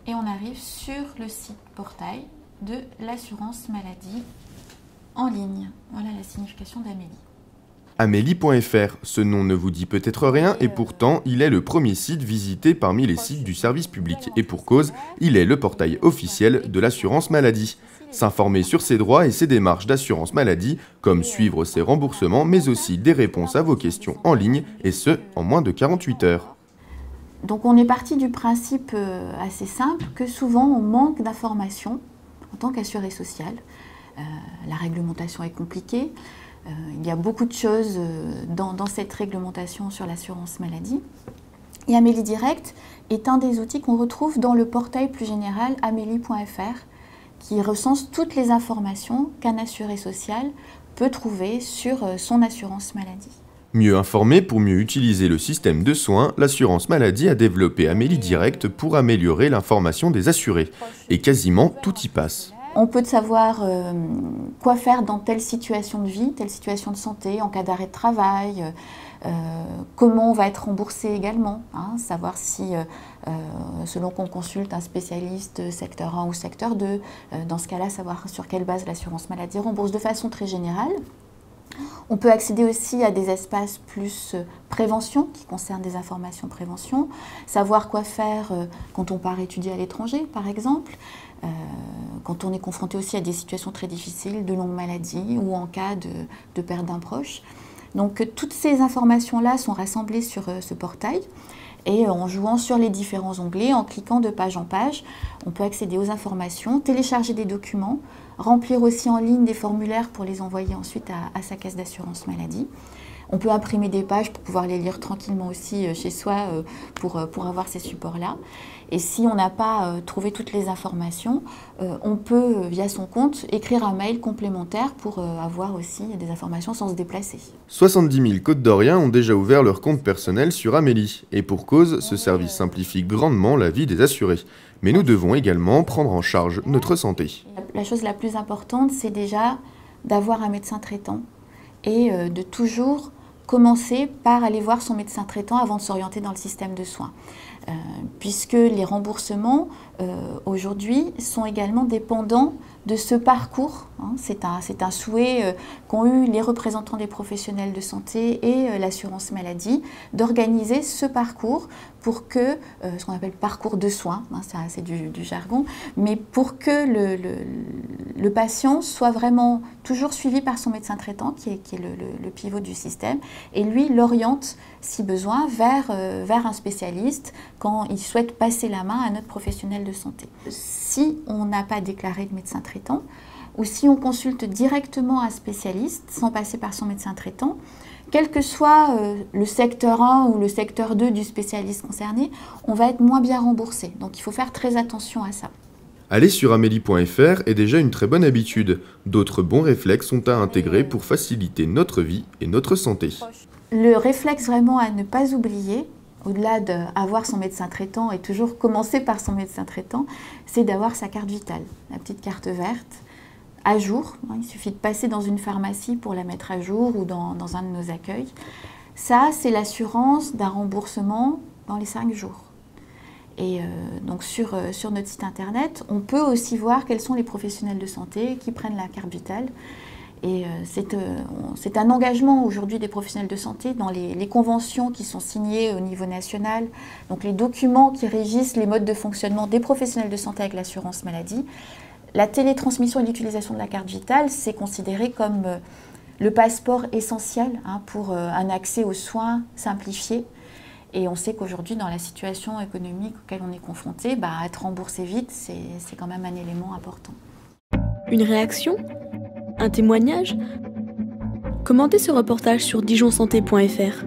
Et on arrive sur le site portail de l'assurance maladie en ligne. Voilà la signification d'Amélie. Amélie.fr, ce nom ne vous dit peut-être rien et pourtant il est le premier site visité parmi les sites du service public. Et pour cause, il est le portail officiel de l'assurance maladie. S'informer sur ses droits et ses démarches d'assurance maladie, comme suivre ses remboursements, mais aussi des réponses à vos questions en ligne, et ce, en moins de 48 heures. Donc on est parti du principe assez simple que souvent on manque d'informations en tant qu'assuré social. La réglementation est compliquée, il y a beaucoup de choses dans cette réglementation sur l'assurance maladie. Et Amélie Direct est un des outils qu'on retrouve dans le portail plus général Amélie.fr qui recense toutes les informations qu'un assuré social peut trouver sur son assurance maladie. Mieux informé pour mieux utiliser le système de soins, l'assurance maladie a développé Amélie Direct pour améliorer l'information des assurés. Et quasiment tout y passe. On peut savoir quoi faire dans telle situation de vie, telle situation de santé, en cas d'arrêt de travail, comment on va être remboursé également, hein, savoir si, selon qu'on consulte un spécialiste secteur 1 ou secteur 2, dans ce cas-là, savoir sur quelle base l'assurance maladie rembourse de façon très générale. On peut accéder aussi à des espaces plus prévention, qui concernent des informations prévention, savoir quoi faire quand on part étudier à l'étranger, par exemple, quand on est confronté aussi à des situations très difficiles, de longue maladie ou en cas de perte d'un proche. Donc toutes ces informations-là sont rassemblées sur ce portail. Et en jouant sur les différents onglets, en cliquant de page en page, on peut accéder aux informations, télécharger des documents, remplir aussi en ligne des formulaires pour les envoyer ensuite à sa caisse d'assurance maladie. On peut imprimer des pages pour pouvoir les lire tranquillement aussi chez soi pour avoir ces supports-là. Et si on n'a pas trouvé toutes les informations, on peut, via son compte, écrire un mail complémentaire pour avoir aussi des informations sans se déplacer. 70 000 Côte-d'Oriens ont déjà ouvert leur compte personnel sur Amélie. Et pour cause, ce service simplifie grandement la vie des assurés. Mais nous devons également prendre en charge notre santé. La chose la plus importante, c'est déjà d'avoir un médecin traitant et de toujours commencer par aller voir son médecin traitant avant de s'orienter dans le système de soins. Puisque les remboursements, aujourd'hui, sont également dépendants de ce parcours. Hein. C'est un souhait qu'ont eu les représentants des professionnels de santé et l'assurance maladie, d'organiser ce parcours pour que, ce qu'on appelle parcours de soins, hein, c'est du jargon, mais pour que le patient soit vraiment toujours suivi par son médecin traitant, qui est le pivot du système, et lui l'oriente, si besoin, vers un spécialiste quand il souhaite passer la main à notre professionnel de santé. Si on n'a pas déclaré de médecin traitant, ou si on consulte directement un spécialiste sans passer par son médecin traitant, quel que soit le secteur 1 ou le secteur 2 du spécialiste concerné, on va être moins bien remboursé. Donc il faut faire très attention à ça. Aller sur Amélie.fr est déjà une très bonne habitude. D'autres bons réflexes sont à intégrer pour faciliter notre vie et notre santé. Le réflexe vraiment à ne pas oublier, au-delà d'avoir son médecin traitant et toujours commencer par son médecin traitant, c'est d'avoir sa carte vitale, la petite carte verte, à jour. Il suffit de passer dans une pharmacie pour la mettre à jour ou dans un de nos accueils. Ça, c'est l'assurance d'un remboursement dans les 5 jours. Et donc sur notre site internet, on peut aussi voir quels sont les professionnels de santé qui prennent la carte vitale. Et c'est un engagement aujourd'hui des professionnels de santé dans les conventions qui sont signées au niveau national, donc les documents qui régissent les modes de fonctionnement des professionnels de santé avec l'assurance maladie. La télétransmission et l'utilisation de la carte vitale, c'est considéré comme le passeport essentiel pour un accès aux soins simplifié. Et on sait qu'aujourd'hui, dans la situation économique auquel on est confronté, être remboursé vite, c'est quand même un élément important. Une réaction ? Un témoignage ? Commentez ce reportage sur dijonsanté.fr.